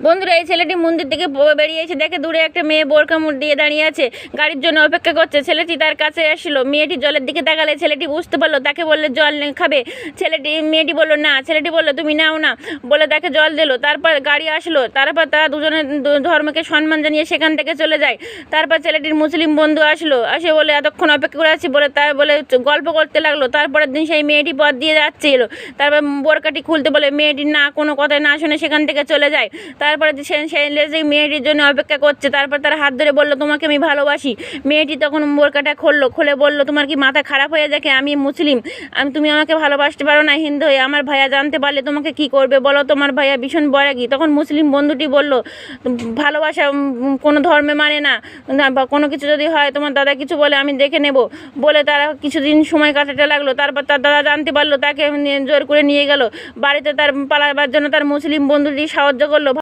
বন্ধুরা, এই ছেলেটি মন্দির থেকে বেরিয়ে এসে দেখে দূরে একটা মেয়ে বোরকা মুখ দিয়ে দাঁড়িয়ে আছে, গাড়ির জন্য অপেক্ষা করছে। ছেলেটি তার কাছে আসলো, মেয়েটি জলের দিকে তাকালে ছেলেটি বুঝতে পারলো, তাকে বললে জল খাবে। মেয়েটি বললো না, ছেলেটি বললো তুমি নাও না, বলে তাকে জল দিল। তারপর গাড়ি আসলো, তারপর তারা দুজনে ধর্মকে সম্মান জানিয়ে সেখান থেকে চলে যায়। তারপর ছেলেটির মুসলিম বন্ধু আসলো, আসে বলে এতক্ষণ অপেক্ষা করে আছি বলে তার বলে গল্প করতে লাগলো। তারপরের দিন সেই মেয়েটি পথ দিয়ে যাচ্ছিল, তারপর বোরকাটি খুলতে বলে মেয়েটি না কোনো কথাই না শুনে সেখান থেকে চলে যায়। তারপরে সেই মেয়েটির জন্য অপেক্ষা করছে। তারপর তার হাত ধরে বললো তোমাকে আমি ভালোবাসি। মেয়েটি তখন বোরকাটা খুলে বললো তোমার কি মাথা খারাপ হয়ে দেখে? আমি মুসলিম, তুমি আমাকে ভালোবাসতে পারো না হিন্দু হয়ে? আমার ভাইয়া জানতে পারলে তোমাকে কি করবে বলো? তোমার ভাইয়া ভীষণ বৈরাগী। তখন মুসলিম বন্ধুটি বলল ভালোবাসা কোনো ধর্মে মানে না, বা কোনো কিছু যদি হয় তোমার দাদা কিছু বলে আমি দেখে নেব, বলে তারা কিছুদিন সময় কাটাতে লাগলো। তারপর তার দাদা জানতে পারলো, তাকে জোর করে নিয়ে গেল বাড়িতে। তার পালাবার জন্য তার মুসলিম বন্ধুটি সাহায্য করলো।